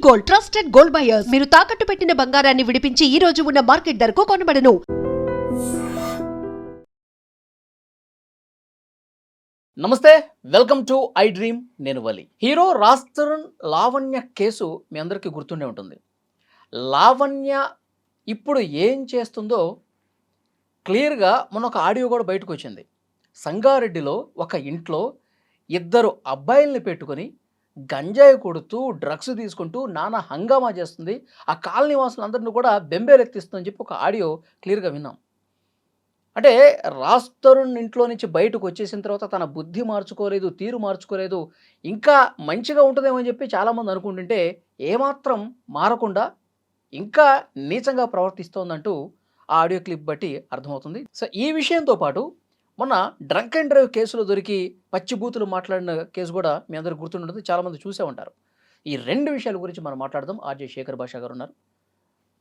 Gold, trusted gold buyers. మీరు తాకట్టు పెట్టిన బంగారాన్ని విడిపించి ఈ రోజు ఉన్న మార్కెట్ ధరకు కొనబడను. నమస్తే, వెల్కమ్ టు ఐ డ్రీమ్. నేను వలి. హీరో రాజ్ తరుణ్ లావణ్య కేసు మీ అందరికీ గుర్తుండే ఉంటుంది. లావణ్య ఇప్పుడు ఏం చేస్తుందో క్లియర్గా మొన్న ఒక ఆడియో కూడా బయటకు వచ్చింది. సంగారెడ్డిలో ఒక ఇంట్లో ఇద్దరు అబ్బాయిల్ని పెట్టుకొని గంజాయి కొడుతూ డ్రగ్స్ తీసుకుంటూ నానా హంగామా చేస్తుంది. ఆ కాలనీ వాసులందరినీ కూడా బెంబేలెత్తిస్తుందని చెప్పి ఒక ఆడియో క్లియర్గా విన్నాం. అంటే రాజ్ తరుణ్ ఇంట్లో నుంచి బయటకు వచ్చేసిన తర్వాత తన బుద్ధి మార్చుకోలేదు, తీరు మార్చుకోలేదు, ఇంకా మంచిగా ఉంటుందేమో అని చెప్పి చాలామంది అనుకుంటుంటే ఏమాత్రం మారకుండా ఇంకా నీచంగా ప్రవర్తిస్తోందంటూ ఆ ఆడియో క్లిప్ బట్టి అర్థమవుతుంది. సో ఈ విషయంతో పాటు మొన్న డ్రంక్ అండ్ డ్రైవ్ కేసులో దొరికి పచ్చిబూతులు మాట్లాడిన కేసు కూడా మీ అందరికి గుర్తుంటుంది, చాలామంది చూసే ఉంటారు. ఈ రెండు విషయాల గురించి మనం మాట్లాడదాం. ఆర్జే శేఖర్ భాషా గారు ఉన్నారు.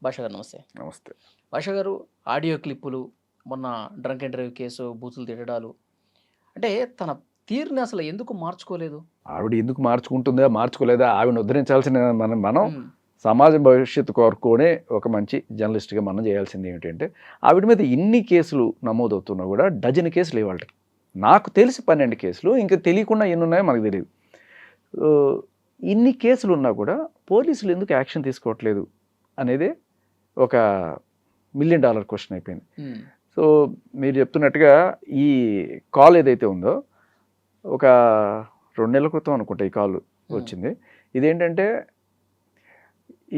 భాషా గారు నమస్తే. నమస్తే. భాషా గారు, ఆడియో క్లిప్పులు, మొన్న డ్రంక్ అండ్ డ్రైవ్ కేసు, బూతులు తిట్టడాలు, అంటే తన తీరుని అసలు ఎందుకు మార్చుకోలేదు? ఆవిడ ఎందుకు మార్చుకుంటుందా మార్చుకోలేదా ఆవిడని ఉద్ధరించాల్సిన మనం సమాజ భవిష్యత్తు కోరుకునే ఒక మంచి జర్నలిస్ట్గా మనం చేయాల్సింది ఏమిటంటే, ఆవిడ మీద ఇన్ని కేసులు నమోదవుతున్నా కూడా డజన్ కేసులు ఇవాళ నాకు తెలిసి 12 కేసులు, ఇంకా తెలియకుండా ఎన్ని ఉన్నాయో మనకు తెలియదు. ఇన్ని కేసులు ఉన్నా కూడా పోలీసులు ఎందుకు యాక్షన్ తీసుకోవట్లేదు అనేది ఒక $1 మిలియన్ క్వశ్చన్ అయిపోయింది. సో మీరు చెప్తున్నట్టుగా ఈ కాల్ ఏదైతే ఉందో ఒక 2 నెలల క్రితం అనుకుంటా ఈ కాల్ వచ్చింది. ఇదేంటంటే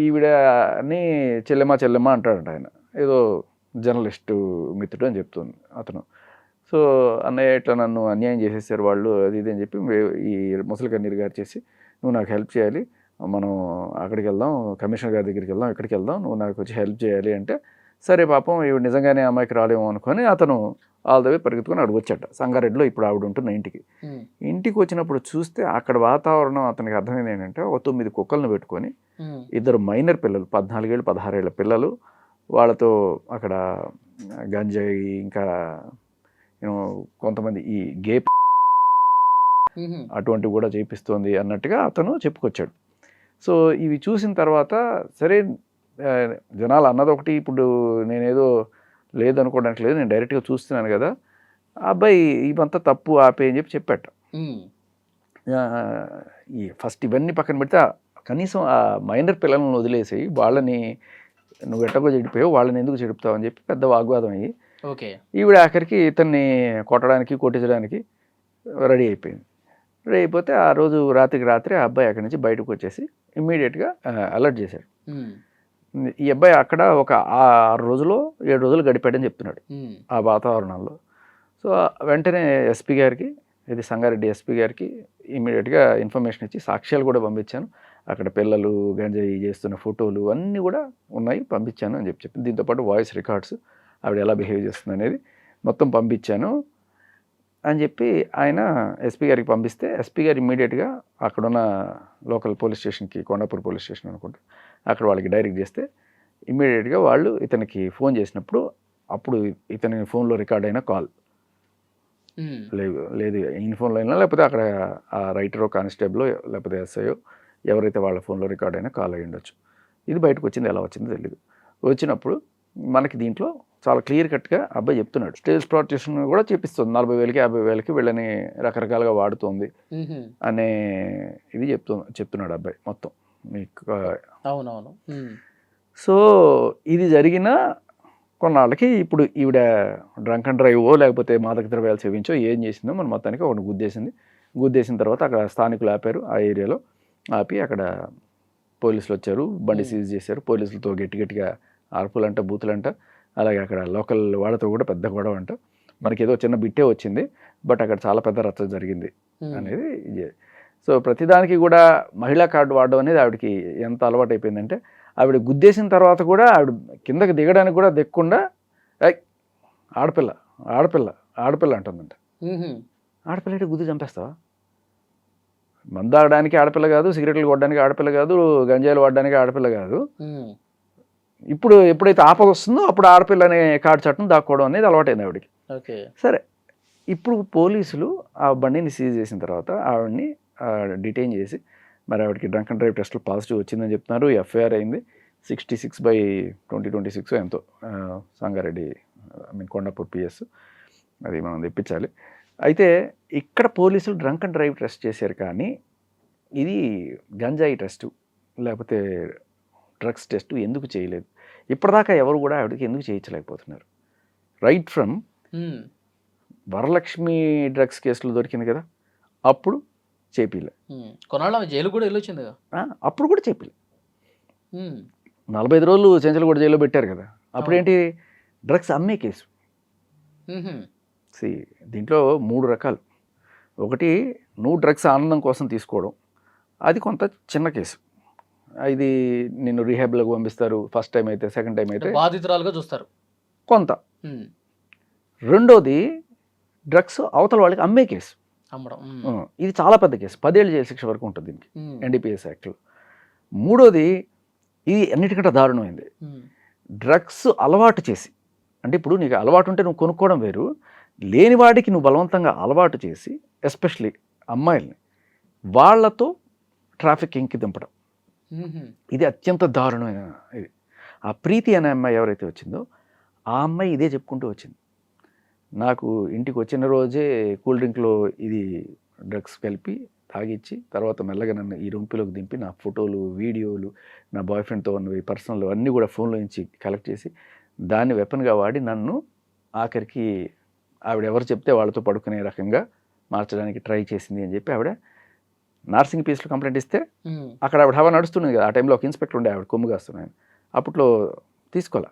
ఈవిడని చెల్లెమ్మ అంటాడంట ఆయన, ఏదో జర్నలిస్టు మిత్రుడు అని చెప్తుంది అతను. సో అన్నయ్య ఇట్లా నన్ను అన్యాయం చేసేసారు వాళ్ళు, అది ఇది అని చెప్పి ఈ ముసలి కన్నీరు గారు చేసి, నువ్వు నాకు హెల్ప్ చేయాలి, మనం అక్కడికి వెళ్దాం, కమిషనర్ గారి దగ్గరికి వెళ్దాం, ఎక్కడికి వెళ్దాం, నువ్వు నాకు వచ్చి హెల్ప్ చేయాలి అంటే, సరే పాపం ఈవిడ నిజంగానే అమ్మాయికి రాలేమో అనుకొని అతను ఆల్ ద వే పరిగెత్తుకొని అక్కడికి వచ్చాట. సంగారెడ్డిలో ఇప్పుడు ఆవిడ ఉంటున్న ఇంటికి వచ్చినప్పుడు చూస్తే అక్కడ వాతావరణం అతనికి అర్థమైంది ఏంటంటే, ఒక 9 కుక్కలను పెట్టుకొని 2 మైనర్ పిల్లలు, 14 ఏళ్ళు 16 ఏళ్ళ పిల్లలు, వాళ్ళతో అక్కడ గంజాయి ఇంకా కొంతమంది ఈ గేప్ అటువంటివి కూడా చేపిస్తోంది అన్నట్టుగా అతను చెప్పుకొచ్చాడు. సో ఇవి చూసిన తర్వాత సరే జనాలు అన్నది ఒకటి, ఇప్పుడు నేనేదో లేదనుకోవడానికి లేదు, నేను డైరెక్ట్గా చూస్తున్నాను కదా, అబ్బాయి ఇవంతా తప్పు ఆపే అని చెప్పాట. ఈ ఫస్ట్ ఇవన్నీ పక్కన పెడితే కనీసం ఆ మైనర్ పిల్లలను వదిలేసి వాళ్ళని నువ్వు ఎట్టగో చెడిపోయావు, వాళ్ళని ఎందుకు చెడుపుతావు అని చెప్పి పెద్ద వాగ్వాదం అయ్యి ఈవిడ ఆఖరికి ఇతన్ని కొట్టించడానికి రెడీ అయిపోయింది. రెడీ అయిపోతే ఆ రోజు రాత్రి ఆ అబ్బాయి అక్కడి నుంచి బయటకు వచ్చేసి ఇమ్మీడియట్గా అలర్ట్ చేశాడు. ఈ అబ్బాయి అక్కడ ఒక 6 రోజులు 7 రోజులు గడిపాడని చెప్తున్నాడు ఆ వాతావరణంలో. సో వెంటనే ఎస్పీ గారికి, ఇది సంగారెడ్డి ఎస్పీ గారికి ఇమ్మీడియట్గా ఇన్ఫర్మేషన్ ఇచ్చి సాక్ష్యాలు కూడా పంపించాను, అక్కడ పిల్లలు గంజాయి చేస్తున్న ఫోటోలు అన్నీ కూడా ఉన్నాయి, పంపించాను అని చెప్పింది. దీంతోపాటు వాయిస్ రికార్డ్స్, ఆవిడ ఎలా బిహేవ్ చేస్తుంది అనేది మొత్తం పంపించాను అని చెప్పి ఆయన ఎస్పీ గారికి పంపిస్తే, ఎస్పీ గారు ఇమ్మీడియట్గా అక్కడున్న లోకల్ పోలీస్ స్టేషన్కి, కొండాపూర్ పోలీస్ స్టేషన్ అనుకుంటా, అక్కడ వాళ్ళకి డైరెక్ట్ చేస్తే ఇమ్మీడియట్గా వాళ్ళు ఇతనికి ఫోన్ చేసినప్పుడు అప్పుడు ఇతని ఫోన్లో రికార్డ్ అయిన కాల్ లేదు ఈయన ఫోన్లో అయినా, లేకపోతే అక్కడ ఆ రైటరో కానిస్టేబుల్ లేకపోతే ఎస్ఐయో ఎవరైతే వాళ్ళ ఫోన్లో రికార్డ్ అయినా కాల్ అయ్యి ఉండొచ్చు. ఇది బయటకు వచ్చింది, ఎలా వచ్చిందో తెలియదు. వచ్చినప్పుడు మనకి దీంట్లో చాలా క్లియర్ కట్గా అబ్బాయి చెప్తున్నాడు, స్టేజ్ ప్రాక్టీషన్ కూడా చేపిస్తుంది, 40,000కి 50,000కి వీళ్ళని రకరకాలుగా వాడుతోంది అనే ఇది చెప్తున్నాడు అబ్బాయి మొత్తం మీకు. అవునవును. సో ఇది జరిగిన కొన్నాళ్ళకి ఇప్పుడు ఈవిడ డ్రంక్ అండ్ డ్రైవో లేకపోతే మాదక ద్రవ్యాలు సేవించో ఏం చేసిందో మన మొత్తానికి ఒకటి గుద్దేసిన తర్వాత అక్కడ స్థానికులు ఆపారు, ఆ ఏరియాలో ఆపి అక్కడ పోలీసులు వచ్చారు, బండి సీజ్ చేశారు, పోలీసులతో గట్టిగా ఆర్పులంట బూతులంట, అలాగే అక్కడ లోకల్ వాళ్ళతో కూడా పెద్ద గొడవ అంట. మనకి ఏదో చిన్న బిట్టే వచ్చింది, బట్ అక్కడ చాలా పెద్ద రచ్చ జరిగింది అనేది. సో ప్రతిదానికి కూడా మహిళా కార్డు వాడడం అనేది ఆవిడకి ఎంత అలవాటు అయిపోయిందంటే, ఆవిడ గుద్దేసిన తర్వాత కూడా ఆవిడ కిందకి దిగడానికి కూడా దిక్కుండా ఆడపిల్ల అంటుందంట. ఆడపిల్ల అంటే గుద్ది చంపేస్తావా? మందు తాగడానికి ఆడపిల్ల కాదు, సిగరెట్లు కొట్టడానికి ఆడపిల్ల కాదు, గంజాయిలు వాడడానికి ఆడపిల్ల కాదు. ఇప్పుడు ఎప్పుడైతే ఆపద వస్తుందో అప్పుడు ఆడపిల్ల అనే కార్డు చట్టం దాక్కోవడం అనేది అలవాటైంది ఆవిడకి. సరే, ఇప్పుడు పోలీసులు ఆ బండిని సీజ్ చేసిన తర్వాత ఆవిడని డిటైన్ చేసి మరి ఆవిడకి డ్రంక్ అండ్ డ్రైవ్ టెస్ట్లో పాజిటివ్ వచ్చిందని చెప్తున్నారు. ఎఫ్ఐఆర్ అయింది 66/2026 ఎంతో సంగారెడ్డి కొండాపూర్ పిఎస్, అది మనం తెప్పించాలి. అయితే ఇక్కడ పోలీసులు డ్రంక్ అండ్ డ్రైవ్ టెస్ట్ చేశారు, కానీ ఇది గంజాయి టెస్టు లేకపోతే డ్రగ్స్ టెస్టు ఎందుకు చేయలేదు? ఇప్పటిదాకా ఎవరు కూడా ఆవిడకి ఎందుకు చేయించలేకపోతున్నారు? రైట్ ఫ్రమ్ వరలక్ష్మి డ్రగ్స్ కేసులు దొరికింది కదా, అప్పుడు చేపిలే. కొన్నాళ్ళు జైలు కూడా వెళ్ళొచ్చింది, అప్పుడు కూడా చేపిలే. 45 రోజులు చెంచలగూడ జైల్లో పెట్టారు కదా, అప్పుడేంటి డ్రగ్స్ అమ్మే కేసు. దీంట్లో 3 రకాలు. ఒకటి, నువ్వు డ్రగ్స్ ఆనందం కోసం తీసుకోవడం, అది కొంత చిన్న కేసు. ఇది నిన్ను రీహాబ్లోకి పంపిస్తారు ఫస్ట్ టైం అయితే, సెకండ్ టైం అయితే బాధితురాలుగా చూస్తారు కొంత. రెండోది డ్రగ్స్ అవతల వాళ్ళకి అమ్మే కేసు, ఇది చాలా పెద్ద కేసు, 10 ఏళ్ళు జైలు శిక్ష వరకు ఉంటుంది దీనికి ఎన్డీపీఎస్ యాక్ట్లో. మూడోది, ఇది అన్నిటికంటే దారుణమైంది, డ్రగ్స్ అలవాటు చేసి, అంటే ఇప్పుడు నీకు అలవాటు ఉంటే నువ్వు కొనుక్కోవడం వేరు, లేనివాడికి నువ్వు బలవంతంగా అలవాటు చేసి, ఎస్పెషలీ అమ్మాయిల్ని వాళ్లతో ట్రాఫికింగ్కి దింపడం, ఇది అత్యంత దారుణమైన ఇది. ఆ ప్రీతి అనే అమ్మాయి ఎవరైతే వచ్చిందో ఆ అమ్మాయి ఇదే చెప్పుకుంటూ వచ్చింది. నాకు ఇంటికి వచ్చిన రోజే కూల్ డ్రింక్లో ఇది డ్రగ్స్ కలిపి తాగిచ్చి, తర్వాత మెల్లగా నన్ను ఈ రొంపిలోకి దింపి నా ఫోటోలు, వీడియోలు, నా బాయ్ ఫ్రెండ్తో ఉన్నవి పర్సనల్ అన్నీ కూడా ఫోన్లో నుంచి కలెక్ట్ చేసి దాన్ని వెపన్గా వాడి నన్ను ఆఖరికి ఆవిడ ఎవరు చెప్తే వాళ్ళతో పడుకునే రకంగా మార్చడానికి ట్రై చేసింది అని చెప్పి ఆవిడ నార్సింగ్ పీస్లో కంప్లైంట్ ఇస్తే, అక్కడ ఆవిడ హవా నడుస్తుంది కదా, ఆ టైంలో ఒక ఇన్స్పెక్టర్ ఉండే, ఆవిడ కొమ్ము కాస్తున్నాను, అప్పట్లో తీసుకోలే.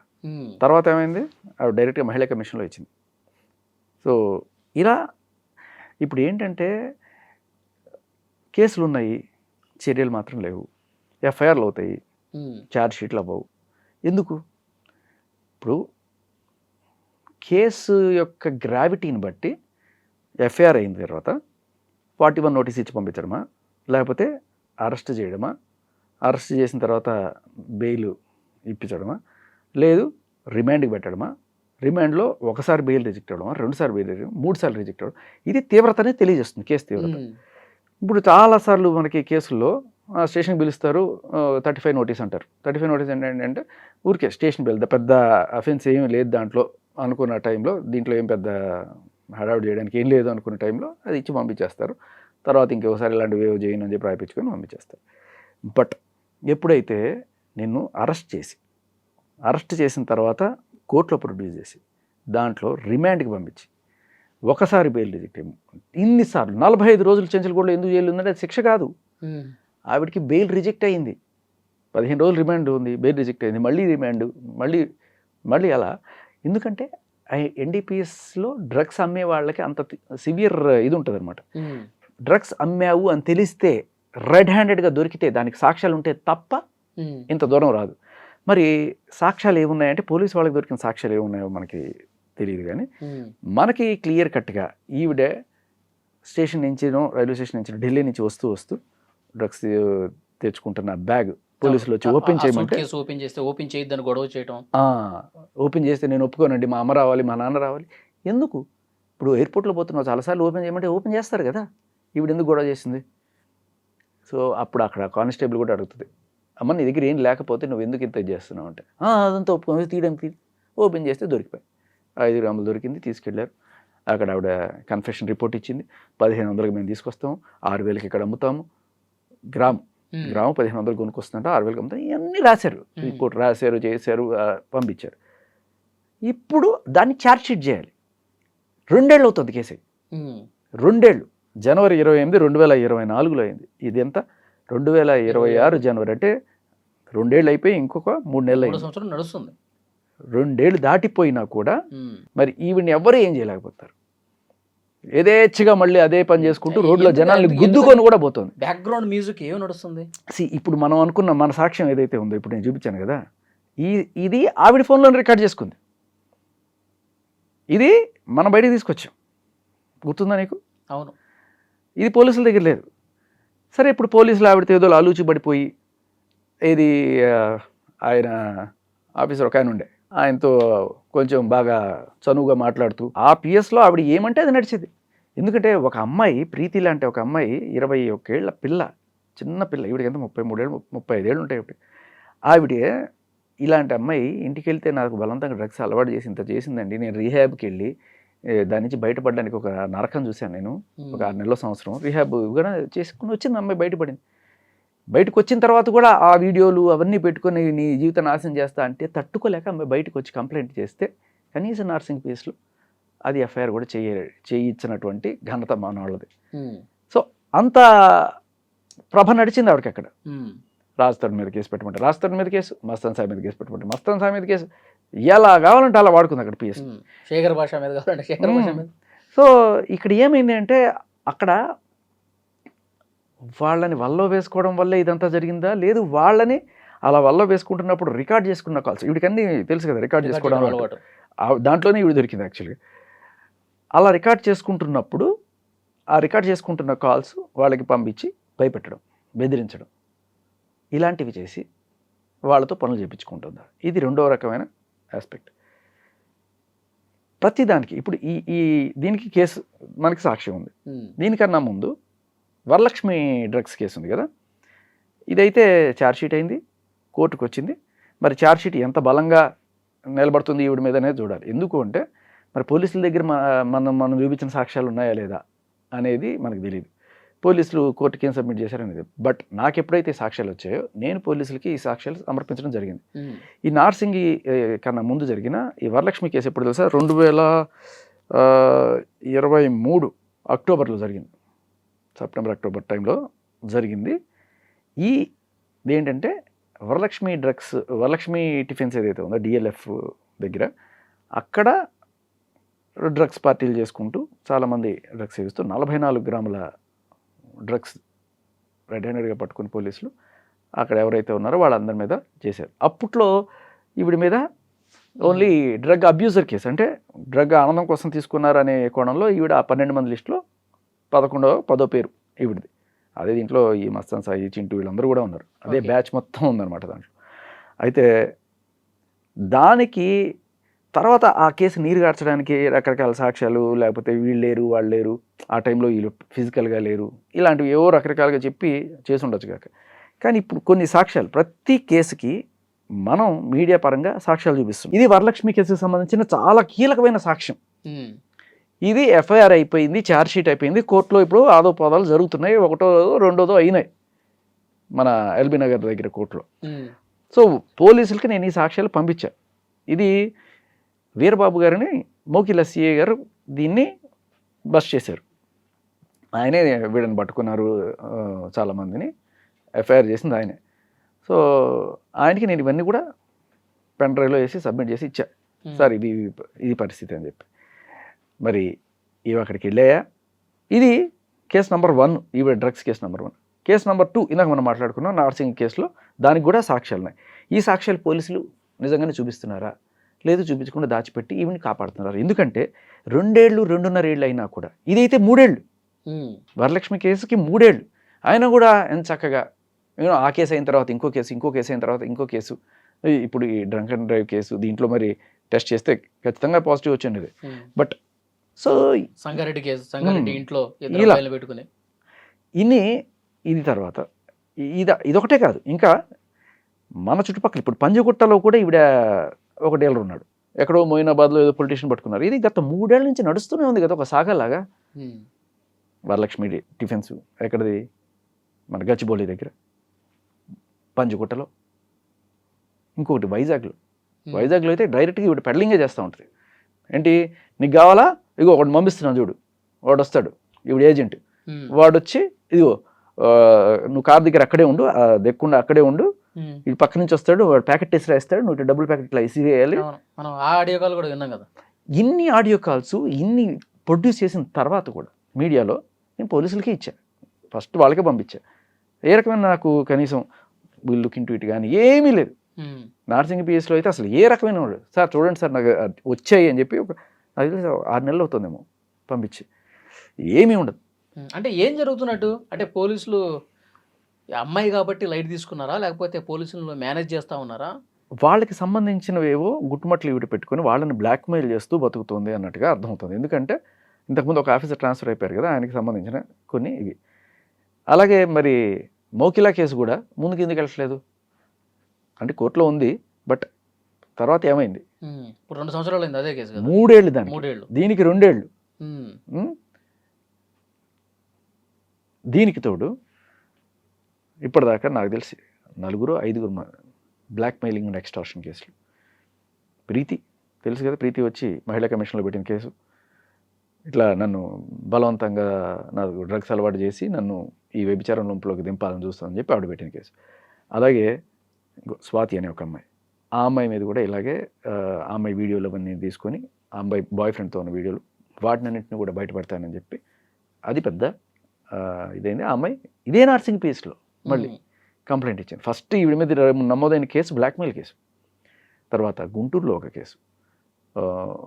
తర్వాత ఏమైంది, ఆవిడ డైరెక్ట్గా మహిళా కమిషన్లో ఇచ్చింది. సో ఇలా ఇప్పుడు ఏంటంటే కేసులు ఉన్నాయి, చర్యలు మాత్రం లేవు, ఎఫ్ఐఆర్లు అవుతాయి, ఛార్జ్ షీట్లు అవ్వవు. ఎందుకు? ఇప్పుడు కేసు యొక్క గ్రావిటీని బట్టి ఎఫ్ఐఆర్ అయిన తర్వాత 41 నోటీస్ ఇచ్చి పంపించడమా, లేకపోతే అరెస్ట్ చేయడమా, అరెస్ట్ చేసిన తర్వాత బెయిల్ ఇప్పించడమా, లేదు రిమాండ్కి పెట్టడమా, రిమాండ్లో ఒకసారి బెయిల్ రిజెక్ట్ అవ్వడమా, 2 సార్లు బెయిల్ రిజెక్ట్, 3 సార్లు రిజెక్ట్ అవ్వడం, ఇది తీవ్రతనే తెలియజేస్తుంది, కేసు తీవ్రత. ఇప్పుడు చాలాసార్లు మనకి కేసుల్లో స్టేషన్కి పిలుస్తారు, 35 నోటీస్ అంటారు. 35 నోటీస్ ఏంటంటే ఊరికే స్టేషన్ బిల్, పెద్ద అఫెన్స్ ఏమీ లేదు దాంట్లో అనుకున్న టైంలో, దీంట్లో ఏం పెద్ద హడావుడి చేయడానికి ఏం లేదు అనుకున్న టైంలో అది ఇచ్చి పంపించేస్తారు. తర్వాత ఇంకొకసారి ఇలాంటివి ఏవో చేయను అని చెప్పి రాయించుకొని పంపించేస్తారు. బట్ ఎప్పుడైతే నిన్ను అరెస్ట్ చేసిన తర్వాత కోర్టులో ప్రొడ్యూస్ చేసి దాంట్లో రిమాండ్కి పంపించి ఒకసారి బెయిల్ రిజెక్ట్ అయ్యి ఇన్నిసార్లు 45 రోజులు చెంచలగూడలో ఎందుకు జైలు ఉందంటే అది శిక్ష కాదు, ఆవిడకి బెయిల్ రిజెక్ట్ అయ్యింది, 15 రోజులు రిమాండ్ ఉంది, బెయిల్ రిజెక్ట్ అయింది, మళ్ళీ రిమాండ్, మళ్ళీ అలా. ఎందుకంటే ఎన్డీపీఎస్లో డ్రగ్స్ అమ్మే వాళ్ళకి అంత సివియర్ ఇది ఉంటుంది అనమాట. డ్రగ్స్ అమ్మావు అని తెలిస్తే, రెడ్ హ్యాండెడ్గా దొరికితే, దానికి సాక్ష్యాలు ఉంటే తప్ప ఇంత దూరం రాదు. మరి సాక్ష్యాలు ఏమున్నాయంటే, పోలీసు వాళ్ళకి దొరికిన సాక్ష్యాలు ఏమున్నాయో మనకి తెలియదు, కానీ మనకి క్లియర్ కట్గా ఈవిడే స్టేషన్ నుంచినో, రైల్వే స్టేషన్ నుంచి ఢిల్లీ నుంచి వస్తూ డ్రగ్స్ తెచ్చుకుంటున్న బ్యాగ్ పోలీసులు వచ్చి ఓపెన్ చేయమంటే, ఓపెన్ చేయొద్దని గొడవ చేయడం, ఓపెన్ చేస్తే నేను ఒప్పుకోనండి, మా అమ్మ రావాలి, మా నాన్న రావాలి. ఎందుకు? ఇప్పుడు ఎయిర్పోర్ట్లో పోతున్నావు, చాలాసార్లు ఓపెన్ చేయమంటే ఓపెన్ చేస్తారు కదా, ఈవిడ ఎందుకు గొడవ చేసింది? సో అప్పుడు అక్కడ కానిస్టేబుల్ కూడా అడుగుతుంది, అమ్మ నీ దగ్గర ఏం లేకపోతే నువ్వు ఎందుకు ఇంత చేస్తున్నావు అంటే, అదంతా ఒప్పుకొని తీయడానికి ఓపెన్ చేస్తే దొరికిపోయి 5 గ్రాములు దొరికింది, తీసుకెళ్ళారు. అక్కడ ఆవిడ కన్ఫెషన్ రిపోర్ట్ ఇచ్చింది, 1500కి మేము తీసుకొస్తాము, 6000కి ఇక్కడ అమ్ముతాము, గ్రాము 1500 కొనుక్కొస్తుందంటే 6000కి అమ్ముతాం, ఇవన్నీ రాశారు, రిపోర్ట్ రాశారు, చేశారు, పంపించారు. ఇప్పుడు దాన్ని ఛార్జ్ షీట్ చేయాలి. 2 ఏళ్ళు అవుతుంది కేసు, 2 ఏళ్ళు. జనవరి 28, 2024లో అయింది. ఇది ఎంత 2026 జనవరి, అంటే 2 ఏళ్ళు అయిపోయి ఇంకొక 3 నెలలు అయింది, నడుస్తుంది. 2 ఏళ్ళు దాటిపోయినా కూడా మరి ఈవిని ఎవ్వరూ ఏం చేయలేకపోతారు. యథేచ్ఛగా మళ్ళీ అదే పని చేసుకుంటూ రోడ్లో జనాల్ని గుద్దుకొని కూడా పోతుంది. బ్యాక్గ్రౌండ్ మ్యూజిక్ ఏం నడుస్తుంది? ఇప్పుడు మనం అనుకున్న మన సాక్ష్యం ఏదైతే ఉందో, ఇప్పుడు నేను చూపించాను కదా, ఇది ఆవిడ ఫోన్లో రికార్డ్ చేసుకుంది, ఇది మనం బయటకు తీసుకొచ్చాం, గుర్తుందా నీకు? అవును. ఇది పోలీసుల దగ్గర లేదు. సరే, ఇప్పుడు పోలీసులు ఆవిడతో ఏదో ఆలూచి పడిపోయి, ఏది ఆయన ఆఫీసర్ ఒక ఆయన ఉండే, ఆయనతో కొంచెం బాగా చనువుగా మాట్లాడుతూ ఆ పిఎస్లో ఆవిడ ఏమంటే అది నడిచేది. ఎందుకంటే ఒక అమ్మాయి, ప్రీతి లాంటి ఒక అమ్మాయి, 21 ఏళ్ల పిల్ల, చిన్న పిల్ల, ఈవిడికి ఎంత 33 ఏళ్ళు 35 ఏళ్ళు ఉంటాయి. ఆవిడే ఇలాంటి అమ్మాయి ఇంటికి వెళ్తే నాకు బలవంతంగా డ్రగ్స్ అలవాటు చేసి ఇంత చేసిందండి, నేను రీహాబ్కి వెళ్ళి దాని నుంచి బయటపడడానికి ఒక నరకం చూశాను నేను, ఒక 6 నెలల సంవత్సరం రీహాబ్ కూడా చేసుకుని వచ్చింది అమ్మాయి, బయటపడింది. బయటకు వచ్చిన తర్వాత కూడా ఆ వీడియోలు అవన్నీ పెట్టుకొని నీ జీవితం నాశనం చేస్తా అంటే తట్టుకోలేక అమ్మాయి బయటకు వచ్చి కంప్లైంట్ చేస్తే కనీసం నార్సింగ్ పీస్లో అది ఎఫ్ఐఆర్ కూడా చేయించినటువంటి ఘనత మనవాళ్ళది. సో అంత ప్రభ నడిచింది ఆవిడకి అక్కడ. రాజస్థాన్ మీద కేసు పెట్టమంటే రాజస్థాన్ మీద కేసు, మస్తాన్ సాయి మీద కేసు పెట్టమంటే మస్తాన్ సాయి మీద కేసు, ఎలా కావాలంటే అలా వాడుకుంది అక్కడ పిఎస్. శేఖర్ భాష మీద కావాలంటే శేఖర్ భాష మీద. సో ఇక్కడ ఏమైంది అంటే అక్కడ వాళ్ళని వల్ల వేసుకోవడం వల్ల ఇదంతా జరిగిందా, లేదు వాళ్ళని అలా వల్ల వేసుకుంటున్నప్పుడు రికార్డ్ చేసుకున్న కాల్స్, వీడికన్నీ తెలుసు కదా రికార్డ్ చేసుకోవడం అలవాటు, దాంట్లోనే ఇవి దొరికింది యాక్చువల్గా. అలా రికార్డ్ చేసుకుంటున్నప్పుడు ఆ రికార్డ్ చేసుకుంటున్న కాల్స్ వాళ్ళకి పంపించి భయపెట్టడం, బెదిరించడం, ఇలాంటివి చేసి వాళ్ళతో పనులు చేయించుకుంటుందా, ఇది రెండవ రకమైన ఆస్పెక్ట్. ప్రతిదానికి ఇప్పుడు ఈ దీనికి కేసు మనకి సాక్ష్యం ఉంది. దీనికన్నా ముందు వరలక్ష్మి డ్రగ్స్ కేసు ఉంది కదా, ఇదైతే ఛార్జ్షీట్ అయింది, కోర్టుకు వచ్చింది. మరి ఛార్జ్షీట్ ఎంత బలంగా నిలబడుతుంది ఈవిడ మీద అనేది చూడాలి. ఎందుకు అంటే మరి పోలీసుల దగ్గర మనం చూపించిన సాక్ష్యాలు ఉన్నాయా లేదా అనేది మనకు తెలియదు. పోలీసులు కోర్టుకి ఏం సబ్మిట్ చేశారనేది. బట్ నాకు ఎప్పుడైతే సాక్ష్యాలు వచ్చాయో నేను పోలీసులకి ఈ సాక్ష్యాలు సమర్పించడం జరిగింది. ఈ నార్సింగి కన్నా ముందు జరిగిన ఈ వరలక్ష్మి కేసు ఎప్పుడు తెలుసా, 2023 అక్టోబర్లో జరిగింది, సెప్టెంబర్ అక్టోబర్ టైంలో జరిగింది. ఇదేంటంటే వరలక్ష్మి టిఫిన్స్ ఏదైతే ఉందో డిఎల్ఎఫ్ దగ్గర, అక్కడ డ్రగ్స్ పార్టీలు చేసుకుంటూ చాలామంది డ్రగ్స్ సేవిస్తూ 44 గ్రాముల డ్రగ్స్ రెడ్ హ్యాండెడ్గా పట్టుకుని పోలీసులు అక్కడ ఎవరైతే ఉన్నారో వాళ్ళందరి మీద చేశారు. అప్పట్లో ఈవిడ మీద ఓన్లీ డ్రగ్ అబ్యూజర్ కేసు, అంటే డ్రగ్ ఆనందం కోసం తీసుకున్నారు అనే కోణంలో ఈవిడ ఆ 12 మంది లిస్టులో 10వ పేరు ఈవిడిది. అదే దీంట్లో ఈ మస్తాన్ సాయి, చింటూ వీళ్ళందరూ కూడా ఉన్నారు, అదే బ్యాచ్ మొత్తం ఉందన్నమాట దాంట్లో. అయితే దానికి తర్వాత ఆ కేసు నీరు గార్చడానికి రకరకాల సాక్ష్యాలు, లేకపోతే వీళ్ళు లేరు వాళ్ళు లేరు, ఆ టైంలో వీళ్ళు ఫిజికల్గా లేరు, ఇలాంటివి ఏవో రకరకాలుగా చెప్పి చేసి ఉండొచ్చు కాక. కానీ ఇప్పుడు కొన్ని సాక్ష్యాలు ప్రతి కేసుకి మనం మీడియా పరంగా సాక్ష్యాలు చూపిస్తాం. ఇది వరలక్ష్మి కేసుకు సంబంధించిన చాలా కీలకమైన సాక్ష్యం. ఇది ఎఫ్ఐఆర్ అయిపోయింది, ఛార్జ్షీట్ అయిపోయింది, కోర్టులో ఇప్పుడు ఆరోపణలు జరుగుతున్నాయి, 1వ 2వ అయినాయి మన ఎల్బీ నగర్ దగ్గర కోర్టులో. సో పోలీసులకి నేను ఈ సాక్ష్యాలు పంపించాను. ఇది వీరబాబు గారిని మోకిల సిఏ గారు దీన్ని బస్ చేశారు, ఆయనే వీళ్ళని పట్టుకున్నారు, చాలామందిని ఎఫ్ఐఆర్ చేసింది ఆయనే. సో ఆయనకి నేను ఇవన్నీ కూడా పెన్ డ్రైవ్లో వేసి సబ్మిట్ చేసి ఇచ్చా, సార్ ఇది పరిస్థితి అని చెప్పి. మరి ఇవి అక్కడికి వెళ్ళాయా. ఇది కేసు నెంబర్ 1, ఇవి drugs case number 1. Case number 2 ఇందాక మనం మాట్లాడుకున్నాం నార్సింగ్ కేసులో, దానికి కూడా సాక్ష్యాలు ఉన్నాయి. ఈ సాక్ష్యాలు పోలీసులు నిజంగానే చూపిస్తున్నారా, లేదు చూపించకుండా దాచిపెట్టి ఈవిని కాపాడుతున్నారు. ఎందుకంటే 2 ఏళ్ళు 2.5 ఏళ్ళు అయినా కూడా, ఇదైతే 3 ఏళ్ళు, వరలక్ష్మి కేసుకి 3 ఏళ్ళు అయినా కూడా ఎంత చక్కగా ఆ కేసు అయిన తర్వాత ఇంకో కేసు, ఇంకో కేసు అయిన తర్వాత ఇంకో కేసు, ఇప్పుడు ఈ డ్రంక్ అండ్ డ్రైవ్ కేసు దీంట్లో మరి టెస్ట్ చేస్తే ఖచ్చితంగా పాజిటివ్ వచ్చింది. But so Sangareddy case, Sangareddy ఇంట్లో పెట్టుకుని ఇది తర్వాత ఇదొకటే కాదు, ఇంకా మన చుట్టుపక్కల ఇప్పుడు పంజగుట్టలో కూడా ఈవిడ ఒక డీలర్ ఉన్నాడు, ఎక్కడో మోయినాబాద్లో ఏదో పొలిటీషియన్ పట్టుకున్నారు. ఇది గత 3 ఏళ్ళ నుంచి నడుస్తూనే ఉంది కదా ఒక సాగలాగా. వరలక్ష్మి టిఫిన్స్ ఎక్కడిది, మన గచ్చిబౌలి దగ్గర, పంజగుట్టలో, ఇంకొకటి వైజాగ్లో అయితే డైరెక్ట్గా ఈవిడ పెడలింగే చేస్తూ ఉంటుంది. ఏంటి నీకు కావాలా, ఇగో ఒకటి పంపిస్తున్నాను చూడు, వాడు వస్తాడు, ఈవిడ ఏజెంట్, వాడు వచ్చి ఇదిగో నువ్వు కార్ దగ్గర అక్కడే ఉండు, దెక్కకుండా అక్కడే ఉండు, ఇటు పక్క నుంచి వస్తాడు, వాడు ప్యాకెట్ వేసి రాస్తాడు, నువ్వు డబుల్ ప్యాకెట్ ఇట్లా వేయాలి. ఇన్ని ఆడియో కాల్స్ ఇన్ని ప్రొడ్యూస్ చేసిన తర్వాత కూడా మీడియాలో నేను పోలీసులకే ఇచ్చా, ఫస్ట్ వాళ్ళకే పంపించా. ఏ రకమైన నాకు కనీసం లుక్ ఇంటూ ఇట్ కానీ ఏమీ లేదు. నార్సింగ్ పిఎస్లో అయితే అసలు ఏ రకమైన ఉండదు. సార్ చూడండి సార్ నాకు వచ్చాయి అని చెప్పి ఒక 6 నెలలు అవుతుందేమో పంపించి, ఏమీ ఉండదు. అంటే ఏం జరుగుతున్నట్టు, అంటే పోలీసులు అమ్మాయి కాబట్టి లైట్ తీసుకున్నారా, లేకపోతే పోలీసులు మేనేజ్ చేస్తూ ఉన్నారా? వాళ్ళకి సంబంధించినవేవో గుట్టుమట్లు ఇవి పెట్టుకొని వాళ్ళని బ్లాక్మెయిల్ చేస్తూ బతుకుతుంది అన్నట్టుగా అర్థమవుతుంది. ఎందుకంటే ఇంతకుముందు ఒక ఆఫీసర్ ట్రాన్స్ఫర్ అయిపోయారు కదా, ఆయనకి సంబంధించిన కొన్ని ఇవి. అలాగే మరి మోకిలా కేసు కూడా ముందుకు ఎందుకు వెళ్ళట్లేదు అంటే కోర్టులో ఉంది, బట్ తర్వాత ఏమైంది? ఇప్పుడు 2 సంవత్సరాలు అయింది అదే కేసు కదా. 3 ఏళ్ళు దానికి, 3 ఏళ్ళు, దీనికి 2 ఏళ్ళు. దీనికి తోడు ఇప్పటిదాకా నాకు తెలిసి 4-5 బ్లాక్ మెయిలింగ్ అండ్ ఎక్స్టార్షన్ కేసులు. ప్రీతి తెలుసు కదా, ప్రీతి వచ్చి మహిళా కమిషన్లో పెట్టిన కేసు. ఇట్లా నన్ను బలవంతంగా నాకు డ్రగ్స్ అలవాటు చేసి నన్ను ఈ వ్యభిచారం లోపలికి దింపాలని చూస్తానని చెప్పి ఆవిడ పెట్టిన కేసు. అలాగే స్వాతి అనే ఒక అమ్మాయి, ఆ అమ్మాయి మీద కూడా ఇలాగే ఆ అమ్మాయి వీడియోలు అవన్నీ తీసుకొని ఆ అమ్మాయి బాయ్ ఫ్రెండ్తో ఉన్న వీడియోలు వాటినన్నింటిని కూడా బయటపడతానని చెప్పి అది పెద్ద ఇదైంది. ఆ అమ్మాయి ఇదే నర్సింగ్ పీస్లో మళ్ళీ కంప్లైంట్ ఇచ్చింది. ఫస్ట్ ఈవిడ మీద నమోదైన కేసు బ్లాక్మెయిల్ కేసు. తర్వాత గుంటూరులో ఒక కేసు,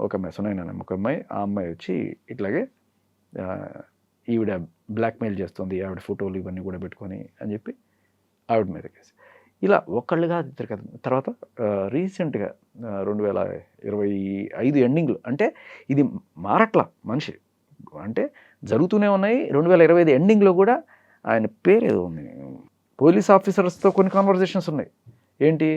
ఒక అమ్మాయి సునైనా ఒక అమ్మాయి, ఆ అమ్మాయి వచ్చి ఇట్లాగే ఈవిడ బ్లాక్మెయిల్ చేస్తుంది, ఆవిడ ఫోటోలు ఇవన్నీ కూడా పెట్టుకొని అని చెప్పి ఆవిడ మీద కేసు. ఇలా ఒకళ్ళుగా ఇద్దరు కదా. తర్వాత రీసెంట్గా 2025 ఎండింగ్లో, అంటే ఇది మారట్లా మనిషి, అంటే జరుగుతూనే ఉన్నాయి. 2025 ఎండింగ్లో కూడా ఆయన పేరు ఏదో ఉంది, పోలీస్ ఆఫీసర్స్తో కొన్ని కాన్వర్జేషన్స్ ఉన్నాయి. ఏంటి,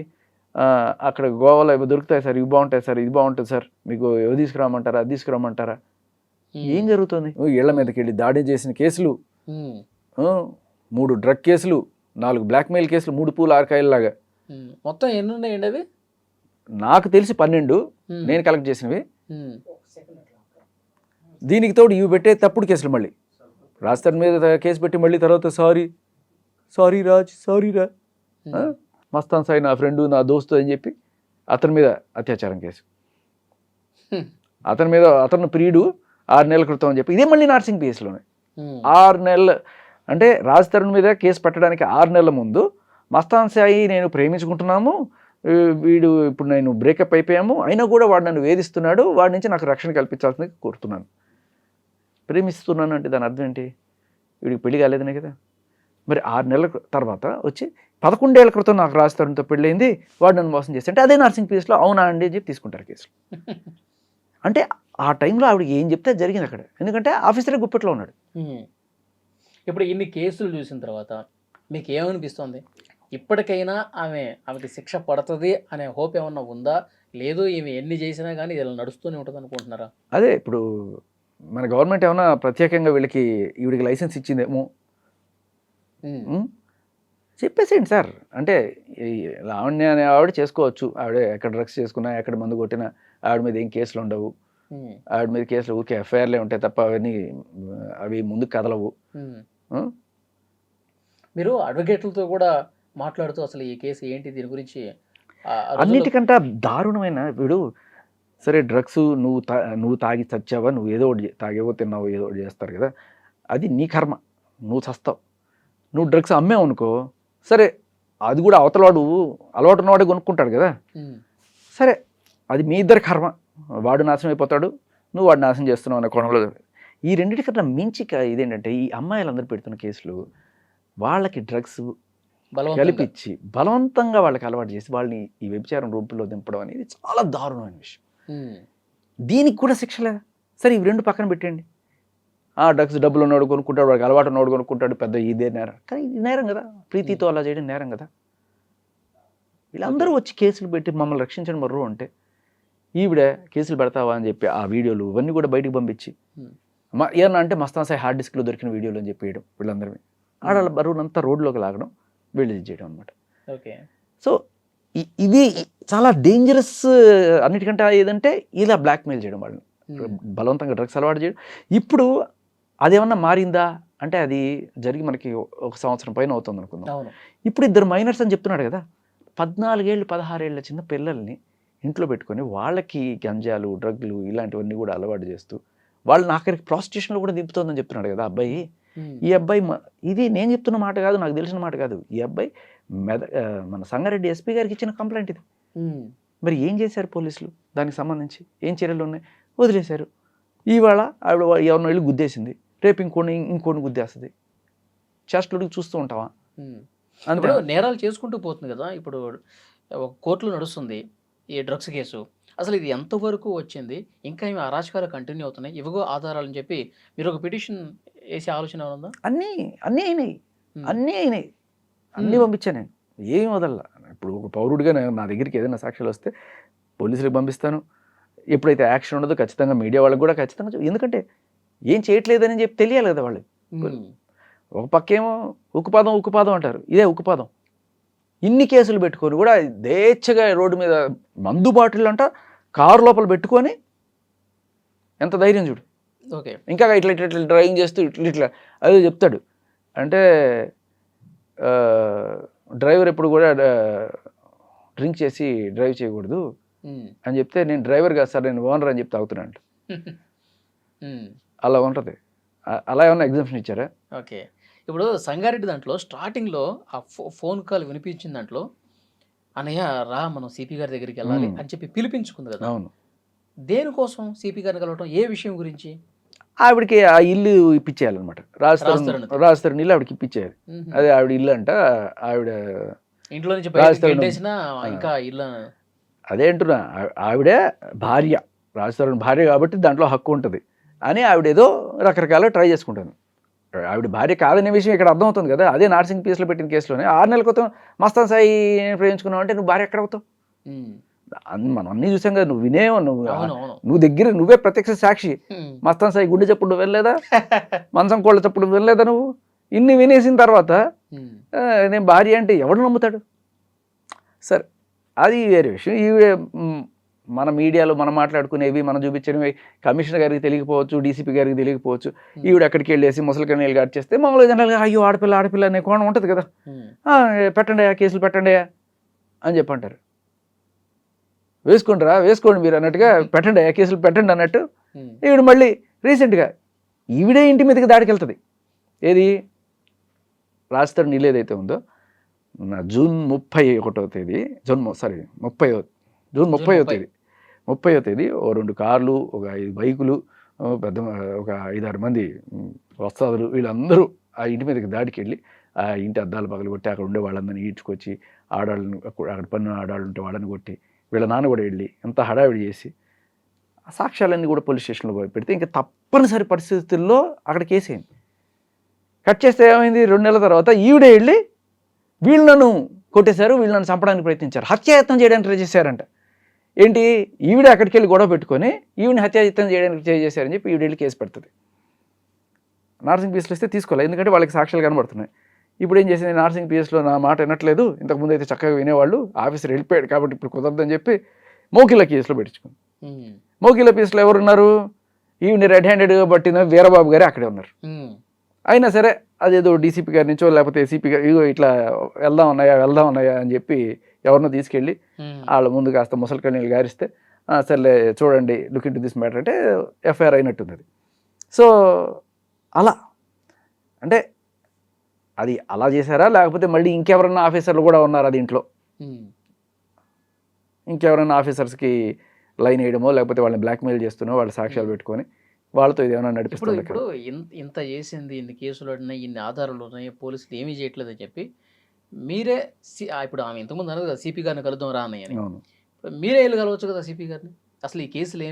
అక్కడ గోవాలో ఇవి దొరుకుతాయి సార్, ఇవి బాగుంటాయి సార్, ఇది బాగుంటుంది సార్, మీకు ఇవి తీసుకురామంటారా, అది తీసుకురామంటారా? ఏం జరుగుతుంది? ఇళ్ల మీదకి వెళ్ళి దాడి చేసిన కేసులు, 3 డ్రగ్ కేసులు, 4 బ్లాక్మెయిల్ కేసులు, 3 పూలు 6 కాయల్లాగా. మొత్తం ఎన్ని ఉన్నాయండి అవి? నాకు తెలిసి 12 నేను కలెక్ట్ చేసినవి. దీనికి తోడు ఇవి పెట్టే తప్పుడు కేసులు. మళ్ళీ రాజస్థాన్ మీద కేసు పెట్టి మళ్ళీ తర్వాత సారీ రాజ్, సారీ రా, మస్తాన్ సాయి నా ఫ్రెండు, నా దోస్తు అని చెప్పి అతని మీద అత్యాచారం కేసు, అతని మీద అతను ప్రియుడు 6 నెలల క్రితం అని చెప్పి ఇదే మళ్ళీ నర్సింగ్ కేసులోనే 6 నెలలు. అంటే రాజ్ తరుణ్ మీద కేసు పెట్టడానికి 6 నెలల ముందు మస్తాన్ సాయి నేను ప్రేమించుకుంటున్నాము, వీడు ఇప్పుడు నేను బ్రేకప్ అయిపోయాము, అయినా కూడా వాడు నన్ను వేధిస్తున్నాడు, వాడి నుంచి నాకు రక్షణ కల్పించాల్సింది కోరుతున్నాను. ప్రేమిస్తున్నాను అంటే దాని అర్థం ఏంటి? వీడికి పెళ్లి కాలేదనే కదా. మరి 6 నెలల తర్వాత వచ్చి 11 ఏళ్ల క్రితం నాకు రాజ్ తరుణ్తో పెళ్ళయింది, వాడు నన్ను మోసం చేస్తే అంటే అదే నర్సింగ్ కేసులో అవునా అండి అని చెప్పి తీసుకుంటారు కేసులు. అంటే ఆ టైంలో ఆవిడకి ఏం చెప్తే జరిగింది అక్కడ, ఎందుకంటే ఆఫీసరే గుప్పెట్లో ఉన్నాడు. ఇప్పుడు ఇన్ని కేసులు చూసిన తర్వాత మీకు ఏమనిపిస్తుంది? ఇప్పటికైనా ఆమెకి శిక్ష పడుతుంది అనే హోప్ ఏమన్నా ఉందా? లేదు ఈమె ఎన్ని చేసినా కానీ ఇలా నడుస్తూనే ఉంటుంది అనుకుంటున్నారా? అదే ఇప్పుడు మన గవర్నమెంట్ ఏమన్నా ప్రత్యేకంగా ఈవిడికి లైసెన్స్ ఇచ్చిందేమో చెప్పేసేయండి సార్. అంటే లావణ్య అనే ఆవిడ చేసుకోవచ్చు, ఆవిడ ఎక్కడ డ్రగ్స్ చేసుకున్నా, ఎక్కడ మందు కొట్టినా ఆవిడ మీద ఏం కేసులు ఉండవు, ఆవిడ మీద కేసులు ఊరికే ఎఫ్ఐఆర్లే ఉంటాయి తప్ప అవి ముందుకు కదలవు. మీరు అడ్వకేట్లతో కూడా మాట్లాడుతూ అసలు ఈ కేసు ఏంటి, దీని గురించి అన్నిటికంటే దారుణమైన వీడు సరే డ్రగ్స్ నువ్వు తాగి చచ్చావా, నువ్వు ఏదో ఒకటి తాగేవో తిన్నావో ఏదో ఒకటి చేస్తారు కదా, అది నీ కర్మ, నువ్వు చస్తావు. నువ్వు డ్రగ్స్ అమ్మావు అనుకో, సరే అది కూడా అవతలవాడు అలవాటు ఉన్నవాడే కొనుక్కుంటాడు కదా, సరే అది మీ ఇద్దరి కర్మ, వాడు నాశనం అయిపోతాడు, నువ్వు వాడు నాశనం చేస్తున్నావు అనే కోణంలో. ఈ రెండింటికన్నా మించి ఇదేంటంటే ఈ అమ్మాయిలందరూ పెడుతున్న కేసులు వాళ్ళకి డ్రగ్స్ కలిపించి బలవంతంగా వాళ్ళకి అలవాటు చేసి వాళ్ళని ఈ వ్యభిచారం రూపంలో దింపడం అనేది చాలా దారుణమైన విషయం. దీనికి కూడా శిక్ష లేదా? సరే ఇవి 2 పక్కన పెట్టండి. ఆ డ్రగ్స్ డబ్బులు ఉన్నవాడు కొనుక్కుంటాడు, వాడికి అలవాటు ఉన్నవాడు కొనుక్కుంటాడు, పెద్ద ఇదే నేరం. కానీ ఇది నేరం కదా, ప్రీతితో అలా చేయడం నేరం కదా. వీళ్ళందరూ వచ్చి కేసులు పెట్టి మమ్మల్ని రక్షించడం మర్రు అంటే ఈవిడ కేసులు పెడతావా అని చెప్పి ఆ వీడియోలు ఇవన్నీ కూడా బయటకు పంపించి ఏమన్నా అంటే మస్తాన్ సాయి హార్డ్ డిస్క్లో దొరికిన వీడియోలు అని చెప్పి వేయడం, వీళ్ళందరినీ ఆడవాళ్ళ బరువునంతా రోడ్లోకి లాగడం, వీళ్ళు చేయడం అనమాట. సో ఇది చాలా డేంజరస్. అన్నిటికంటే ఏదంటే ఇలా బ్లాక్మెయిల్ చేయడం, వాళ్ళని బలవంతంగా డ్రగ్స్ అలవాటు చేయడం. ఇప్పుడు అదేమన్నా మారిందా అంటే అది జరిగి మనకి 1 సంవత్సరం పైన అవుతుంది అనుకుందాం. ఇప్పుడు 2 మైనర్స్ అని చెప్తున్నాడు కదా, 14 ఏళ్ళు 16 ఏళ్ళ చిన్న పిల్లల్ని ఇంట్లో పెట్టుకొని వాళ్ళకి గంజాలు డ్రగ్లు ఇలాంటివన్నీ కూడా అలవాటు చేస్తూ వాళ్ళని ఆఖరికి ప్రాస్టిట్యూషన్లో కూడా దింపుతోందని చెప్తున్నాడు కదా అబ్బాయి. ఈ అబ్బాయి ఇది నేను చెప్తున్న మాట కాదు, నాకు తెలిసిన మాట కాదు. ఈ అబ్బాయి మన సంగారెడ్డి ఎస్పీ గారికి ఇచ్చిన కంప్లైంట్ ఇది. మరి ఏం చేశారు పోలీసులు దానికి సంబంధించి? ఏం చర్యలు ఉన్నాయి? వదిలేశారు. ఇవాళ ఆవిడ ఎవరినో వెళ్ళి గుద్దేసింది, రేపు ఇంకోని గుద్దేస్తుంది. చేష్టలుడికి చూస్తూ ఉంటావా? అంటే నేరాలు చేసుకుంటూ పోతుంది కదా. ఇప్పుడు ఒక కోర్టులో నడుస్తుంది ఈ డ్రగ్స్ కేసు. అసలు ఇది ఎంతవరకు వచ్చింది, ఇంకా ఏమి అరాచకాలు కంటిన్యూ అవుతున్నాయి, ఇవిగో ఆధారాలని చెప్పి మీరు ఒక పిటిషన్ వేసే ఆలోచన ఉందా? అన్నీ అయినాయి. అన్నీ పంపించాను నేను, ఏమి వదల్లా. ఇప్పుడు ఒక పౌరుడిగా నా దగ్గరికి ఏదైనా సాక్ష్యాలు వస్తే పోలీసులకు పంపిస్తాను. ఎప్పుడైతే యాక్షన్ ఉండదో ఖచ్చితంగా మీడియా వాళ్ళకి కూడా ఖచ్చితంగా ఎందుకంటే ఏం చేయట్లేదని చెప్పి తెలియాలి కదా వాళ్ళు. ఒక పక్కేమో ఉక్కుపాదం అంటారు, ఇదే ఉక్కుపాదం. ఇన్ని కేసులు పెట్టుకొని కూడా దేచ్ఛగా రోడ్డు మీద మందు బాటిల్ అంట కారు లోపల పెట్టుకొని ఎంత ధైర్యం చూడు. ఓకే, ఇంకా ఇట్లా ఇట్లా ఇట్లా డ్రైవింగ్ చేస్తూ ఇట్లా అదే చెప్తాడు. అంటే డ్రైవర్ ఎప్పుడు కూడా డ్రింక్ చేసి డ్రైవ్ చేయకూడదు అని చెప్తే, నేను డ్రైవర్ కాదు సార్, నేను ఓనర్ అని చెప్తే అవుతున్నాను. అలా ఉంటుంది. అలా ఏమన్నా ఎగ్జామ్షన్ ఇచ్చారా? ఓకే, ఇప్పుడు సంగారెడ్డి దాంట్లో స్టార్టింగ్లో ఆ ఫోన్ కాల్ వినిపించిన దాంట్లో అన్నయ్య రా మనం సిపి గారి దగ్గరికి వెళ్ళాలి అని చెప్పి పిలిపించుకుంది కదా. అవును. దేనికోసం సిపి గారిని కలవటం, ఏ విషయం గురించి? ఆవిడకి ఆ ఇల్లు ఇప్పించేయాలన్నమాట. రాజస్థాన్ ఇల్లు ఆవిడకి ఇప్పించేయాలి. అదే ఆవిడ ఇల్లు అంట. ఆవిడ ఇంట్లో నుంచి బయటకు ఇంకా ఇల్లు అదే అంటున్నా, ఆవిడ భార్య, రాజస్థాన్ భార్య కాబట్టి దాంట్లో హక్కు ఉంటుంది అని ఆవిడ ఏదో రకరకాల ట్రై చేసుకుంటాను. ఆవిడ భార్య కాదనే విషయం ఇక్కడ అర్థమవుతుంది కదా. అదే నార్సింగ్ పీస్లో పెట్టిన కేసులోనే 6 నెలల క్రితం మస్తాన్ సాయి ప్రేమించుకున్నావు అంటే నువ్వు భార్య ఎక్కడ అవుతావు? మనం అన్నీ చూసాం కదా. నువ్వు వినేవు, నువ్వు దగ్గర నువ్వే ప్రత్యక్ష సాక్షి. మస్తాన్ సాయి గుండె చప్పుడు నువ్వు వెళ్ళలేదా? మంచం కోళ్ళ చప్పుడు నువ్వు వెళ్ళలేదా? నువ్వు ఇన్ని వినేసిన తర్వాత నేను భార్య అంటే ఎవడు నమ్ముతాడు? సరే, అది వేరే విషయం. ఇవి మన మీడియాలో మనం మాట్లాడుకునేవి, మనం చూపించినవి కమిషనర్ గారికి తెలియకపోవచ్చు, డీసీపీ గారికి తెలియకపోవచ్చు. ఈవిడ అక్కడికి వెళ్ళేసి ముసలి కన్నీళ్ళు గారు చేస్తే మామూలుగా జనరల్గా అయ్యో ఆడపిల్ల అనే కోణం ఉంటుంది కదా. పెట్టండి కేసులు పెట్టండి అని చెప్పంటారు. వేసుకోండి మీరు అన్నట్టుగా పెట్టండి కేసులు పెట్టండి అన్నట్టు. ఈవిడ మళ్ళీ రీసెంట్గా ఈవిడే ఇంటి మీదకి దాడికి వెళ్తుంది. ఏది రాజస్థాన్ నీళ్ళు ఏదైతే ఉందో జూన్ 31వ తేదీ జూన్ 30వ తేదీ ఓ 2 కార్లు, ఒక 5 బైకులు, పెద్ద ఒక 5-6 మంది వస్తాదులు, వీళ్ళందరూ ఆ ఇంటి మీదకి దాడికి వెళ్ళి ఆ ఇంటి అద్దాలు పగలగొట్టి అక్కడ ఉండే వాళ్ళందరినీ ఈడ్చుకొచ్చి ఆడాళ్ళని, అక్కడ పన్ను ఆడాళ్ళు ఉంటే వాళ్ళని కొట్టి, వీళ్ళ నాన్న కూడా వెళ్ళి ఎంత హడావిడి చేసి ఆ సాక్ష్యాలన్నీ కూడా పోలీస్ స్టేషన్లో పెడితే ఇంకా తప్పనిసరి పరిస్థితుల్లో అక్కడ కేసేయండి. కట్ చేస్తే ఏమైంది, 2 నెలల తర్వాత ఈవిడే వెళ్ళి వీళ్ళను కొట్టేశారు, వీళ్ళని చంపడానికి ప్రయత్నించారు, హత్యాయత్నం చేయడానికి ట్రై చేశారంట. ఏంటి, ఈవిడ అక్కడికి వెళ్ళి గొడవ పెట్టుకొని ఈవిని హత్యాయత్నం చేయడానికి ట్రై చేశారని చెప్పి ఈవిడ వెళ్ళి కేసు పెడుతుంది. నార్సింగ్ పిఎస్లో ఇస్తే తీసుకోవాలి, ఎందుకంటే వాళ్ళకి సాక్ష్యాలు కనబడుతున్నాయి. ఇప్పుడు ఏం చేసింది, నార్సింగ్ పిఎస్లో నా మాట వినట్లేదు, ఇంతకుముందు అయితే చక్కగా వినేవాళ్ళు, ఆఫీసర్ వెళ్ళిపోయాడు కాబట్టి ఇప్పుడు కుదరదని చెప్పి మోకిల కేసులో పెట్టించుకుంది. మోకిల పిఎస్లో ఎవరున్నారు, ఈవిని రెడ్ హ్యాండెడ్గా పట్టిన వీరబాబు గారే అక్కడే ఉన్నారు. అయినా సరే అదేదో డీసీపీ గారి నుంచో లేకపోతే ఏసీపీ గారు ఇగో ఇట్లా వెళ్దాం ఉన్నాయా అని చెప్పి ఎవరినో తీసుకెళ్ళి వాళ్ళ ముందు కాస్త ముసలి కన్నీళ్ళు గారిస్తే సర్లే చూడండి look in to this matter అంటే ఎఫ్ఐఆర్ అయినట్టుంది అది. సో అలా అంటే అది అలా చేశారా, లేకపోతే మళ్ళీ ఇంకెవరన్నా ఆఫీసర్లు కూడా ఉన్నారా దీంట్లో, ఇంకెవరన్నా ఆఫీసర్స్కి లైన్ వేయడమో లేకపోతే వాళ్ళని బ్లాక్మెయిల్ చేస్తున్నారో వాళ్ళ సాక్ష్యాలు పెట్టుకొని వాళ్ళతో ఇది ఏమైనా నడిపిస్తుంది. ఇప్పుడు ఇంత చేసింది, ఇన్ని కేసులు ఉన్నాయి, ఇన్ని ఆధారాలు ఉన్నాయి, పోలీసులు ఏమీ చేయట్లేదని చెప్పి మీరే ఇప్పుడు ఆమె ఇంతకుముందు అన్నది కదా సిపి గారిని కలుద్దాం రా అన్నయ్య అని, మీరే వెళ్ళి కలవచ్చు కదా సిపి గారిని. అసలు ఈ కేసులు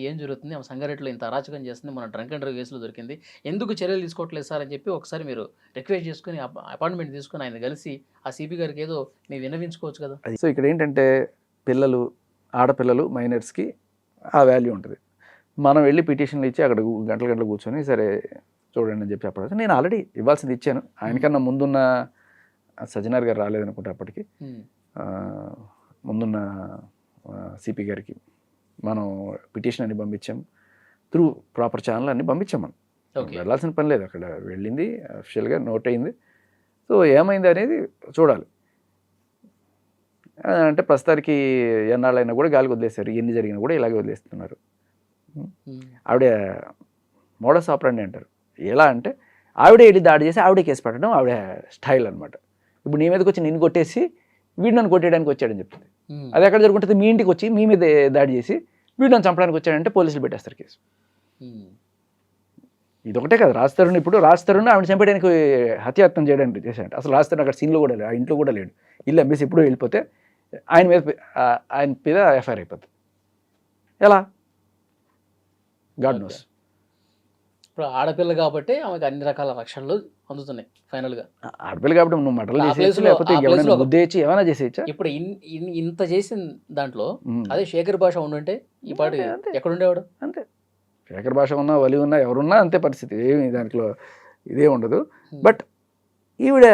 ఏం జరుగుతుంది, ఆమె సంగారెడ్డిలో ఇంత అరాచకం చేస్తుంది, మన డ్రంక్ అండ్ డ్రైవ్ కేసులో దొరికింది, ఎందుకు చర్యలు తీసుకోవట్లేదు సార్ అని చెప్పి ఒకసారి మీరు రిక్వెస్ట్ చేసుకుని అపాయింట్మెంట్ తీసుకుని ఆయన కలిసి ఆ సిపి గారికి ఏదో మీరు విన్నవించుకోవచ్చు కదా. సో ఇక్కడ ఏంటంటే ఆడపిల్లలు మైనర్స్కి ఆ వాల్యూ ఉంటుంది. మనం వెళ్ళి పిటిషన్లు ఇచ్చి అక్కడ గంటలు కూర్చొని సరే చూడండి అని చెప్పి చెప్పడం, నేను ఆల్రెడీ ఇవ్వాల్సింది ఇచ్చాను. ఆయనకన్నా ముందున్న సజ్జనార్ గారు రాలేదనుకుంటే అప్పటికి, ముందున్న సిపి గారికి మనం పిటిషన్ అన్ని పంపించాం, త్రూ ప్రాపర్ ఛానల్ అన్ని పంపించాం. మనం వెళ్ళాల్సిన పని లేదు, అక్కడ వెళ్ళింది అఫిషియల్గా నోట్ అయింది. సో ఏమైంది అనేది చూడాలి. అంటే ప్రస్తుతానికి ఎన్నాళ్ళైనా కూడా గాలికి వదిలేశారు, ఎన్ని జరిగినా కూడా ఇలాగే వదిలేస్తున్నారు. ఆవిడ మోడస్ ఆపరండి అంటారు. ఎలా అంటే ఆవిడే వెళ్ళి దాడి చేసి ఆవిడే కేసు పెట్టడం ఆవిడ స్టైల్ అనమాట. ఇప్పుడు నీ మీదకి వచ్చి నిన్ను కొట్టేసి వీడు నన్ను కొట్టేయడానికి వచ్చాడని చెప్తుంది. అది ఎక్కడ జరుగుతుంది, మీ ఇంటికి వచ్చి మీ మీద దాడి చేసి వీడు నన్ను చంపడానికి వచ్చాడంటే పోలీసులు పెట్టేస్తారు కేసు. ఇదొకటే కదా, రాజతరుణ్ ఆవిడ చంపేయడానికి హత్యాయత్నం చేయడానికి చేశాడు. అసలు రాజతరుణ్ అక్కడ సీన్లో కూడా లేడు, ఆ ఇంట్లో కూడా లేడు, ఇల్లు అమ్మేసి ఎప్పుడూ వెళ్ళిపోతే ఆయన మీద ఎఫ్ఐఆర్ అయిపోతుంది. ఎలా, గాడ్ నోస్. ఇప్పుడు ఆడపిల్ల కాబట్టి ఆమెకు అన్ని రకాల రక్షణలు అందుతున్నాయి ఫైనల్గా. ఆడపిల్ల కాబట్టి నువ్వు మటలు ఆ చేసేయచ్చు, ప్లేస్లో- లేకపోతే ఆ ఎవరైనా ప్లేస్లో- గుద్దేయచ్చు, ఏమైనా చేసేయచ్చా? ఇప్పుడు ఇంత చేసిన దాంట్లో అదే శేఖర్ భాష ఉండుంటే ఈ పాటి అంతే. ఎక్కడుండేవాడు? అంతే, శేఖర్ భాష ఉన్నా, వలి ఉన్నా, ఎవరున్నా అంతే పరిస్థితి, ఏమి దాంట్లో ఇదే ఉండదు. బట్ ఈవిడ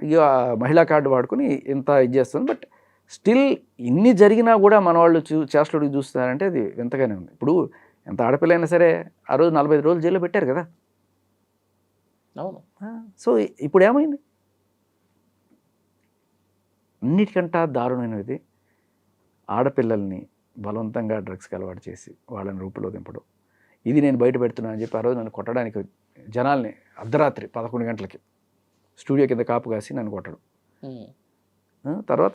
ఇక మహిళా కార్డు వాడుకుని ఇంత ఇది చేస్తుంది. బట్ స్టిల్ ఇన్ని జరిగినా కూడా మన వాళ్ళు చేష్టలుడికి చూస్తున్నారంటే అది వింతగానే ఉంది. ఇప్పుడు ఎంత ఆడపిల్ల అయినా సరే ఆ రోజు 45 రోజులు జైల్లో పెట్టారు కదా. అవును. సో ఇప్పుడు ఏమైంది? అన్నిటికంటా దారుణమైనది ఆడపిల్లల్ని బలవంతంగా డ్రగ్స్కి అలవాటు చేసి వాళ్ళని రూపులో దింపడం. ఇది నేను బయట పెడుతున్నా అని చెప్పి ఆ రోజు నన్ను కొట్టడానికి జనాల్ని అర్ధరాత్రి 11 గంటలకి స్టూడియో కింద కాపు కాసి నన్ను కొట్టడం. తర్వాత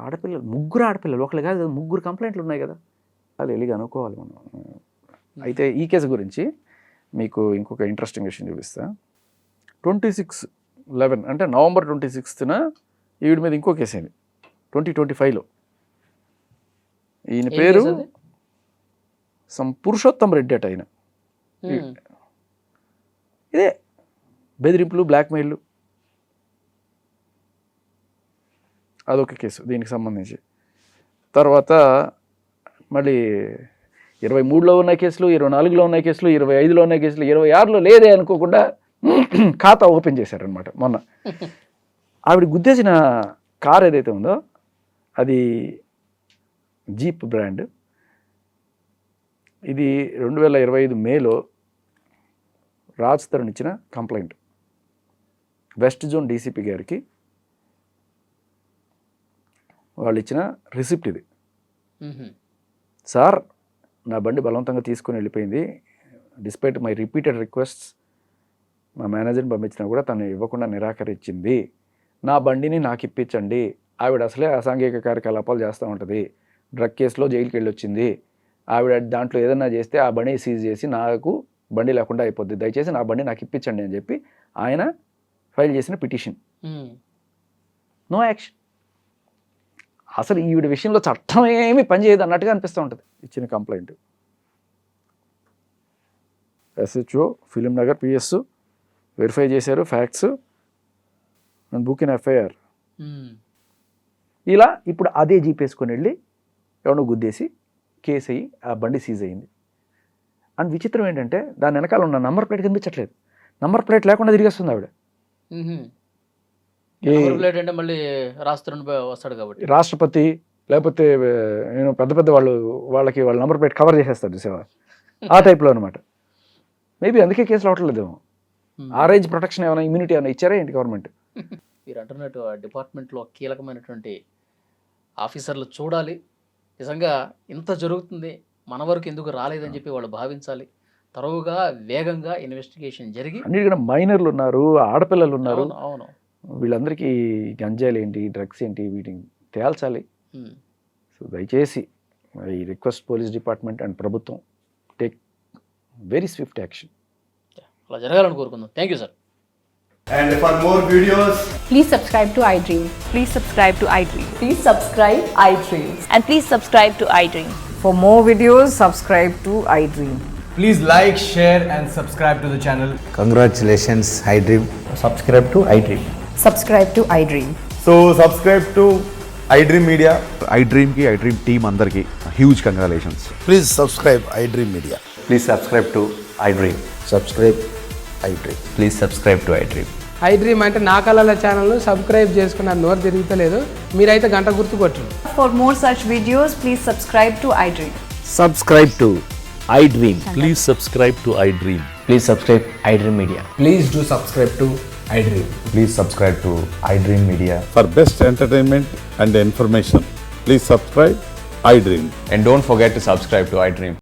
ఆడపిల్లలు, 3 ఆడపిల్లలు, ఒకళ్ళు కాదు, 3 కంప్లైంట్లు ఉన్నాయి కదా, అది ఎలిగి అనుకోవాలి మనం. అయితే ఈ కేసు గురించి మీకు ఇంకొక ఇంట్రెస్టింగ్ విషయం చూపిస్తా. 26/11 అంటే November 26న ఈవిడ మీద ఇంకో కేసు అయింది 2025లో. ఈయన పేరు పురుషోత్తం రెడ్డి అట. ఆయన ఇదే బెదిరింపులు, బ్లాక్మెయిల్, అదొక కేసు దీనికి సంబంధించి. తర్వాత మళ్ళీ 23లో ఉన్న కేసులు, 24లో ఉన్న కేసులు, 25లో ఉన్న కేసులు, 26లో లేదే అనుకోకుండా ఖాతా ఓపెన్ చేశారనమాట మొన్న. ఆవిడ గుద్దేసిన కార్ ఏదైతే ఉందో అది జీప్ బ్రాండ్. ఇది 2025 మేలో రాజ్ తరుణ్ ఇచ్చిన కంప్లైంట్ వెస్ట్ జోన్ డీసీపీ గారికి. వాళ్ళు ఇచ్చిన రిసిప్ట్ ఇది. సార్, నా బండి బలవంతంగా తీసుకొని వెళ్ళిపోయింది, డిస్పైట్ మై రిపీటెడ్ రిక్వెస్ట్స్, మా మేనేజర్ని పంపించినా కూడా తను ఇవ్వకుండా నిరాకరించింది, నా బండిని నాకు ఇప్పించండి. ఆవిడ అసలే అసాంఘిక కార్యకలాపాలు చేస్తూ ఉంటుంది, డ్రగ్ కేసులో జైలుకి వెళ్ళి వచ్చింది, ఆవిడ దాంట్లో ఏదన్నా చేస్తే ఆ బండి సీజ్ చేసి నాకు బండి లేకుండా అయిపోద్ది, దయచేసి నా బండి నాకు ఇప్పించండి అని చెప్పి ఆయన ఫైల్ చేసిన పిటిషన్. No action. అసలు ఈవిడ విషయంలో చట్టం ఏమీ పనిచేయదు అన్నట్టుగా అనిపిస్తూ ఉంటుంది. ఇచ్చిన complaint SHO Film Nagar PS verify చేశారు facts and book in FIR. ఇలా ఇప్పుడు అదే జీప్ వేసుకొని వెళ్ళి ఎవడో గుద్దేసి కేసు అయ్యి ఆ బండి సీజ్ అయ్యింది. అండ్ విచిత్రం ఏంటంటే దాని వెనకాల ఉన్న నంబర్ ప్లేట్ కనిపించట్లేదు. నంబర్ ప్లేట్ లేకుండా తిరిగి వస్తుంది ఆవిడ. ప్లేట్ అంటే మళ్ళీ వస్తాడు కాబట్టి రాష్ట్రపతి లేకపోతే నేను పెద్ద పెద్ద వాళ్ళకి వాళ్ళ నంబర్ ప్లేట్ కవర్ చేసేస్తారు చూసేవా, ఆ టైప్లో అనమాట. మేబీ అందుకే కేసులు అవట్లేదేమో. ఆ రేంజ్ ప్రొటెక్షన్ ఏమైనా ఇమ్యూనిటీ ఏమైనా ఇచ్చారా ఏంటి గవర్నమెంట్? మీరు అంటున్నట్టు ఆ డిపార్ట్మెంట్లో కీలకమైనటువంటి ఆఫీసర్లు చూడాలి, నిజంగా ఇంత జరుగుతుంది మన వరకు ఎందుకు రాలేదని చెప్పి వాళ్ళు భావించాలి. తరువుగా వేగంగా ఇన్వెస్టిగేషన్ జరిగి అన్నిటికన్నా మైనర్లు ఉన్నారు, ఆడపిల్లలు ఉన్నారు. అవును, వీళ్ళందరికీ గంజాయిలు ఏంటి, డ్రగ్స్ ఏంటి, వీటిని తేల్చాలి. సో దయచేసి ఈ రిక్వెస్ట్ పోలీస్ డిపార్ట్మెంట్ అండ్ ప్రభుత్వం టేక్ వెరీ స్విఫ్ట్ యాక్షన్. అలా జరగాలని కోరుకుందాం. Thank you sir. And for more videos, Please subscribe to iDream. Please subscribe to iDream. Please subscribe iDream. And please subscribe to iDream. For more videos, subscribe to iDream. please like, share and subscribe to the channel. Congratulations, iDream. Subscribe to iDream. Subscribe to iDream. So subscribe to iDream Media. iDream ki iDream team andarki huge congratulations. Please subscribe iDream Media. Please subscribe to iDream. Subscribe iDream. Please subscribe to iDream. iDream అంటే నా కళల channel subscribe చేసుకున్న నోరు తిరుగుతలేదు, మీరైతే గంట గుర్తు కొట్టండి. For more such videos, please subscribe to iDream. Subscribe to iDream. Please subscribe to iDream. Please subscribe iDream Media. Please do subscribe to iDream. Please subscribe to iDream Media. For best entertainment and information, please subscribe iDream. And don't forget to subscribe to iDream.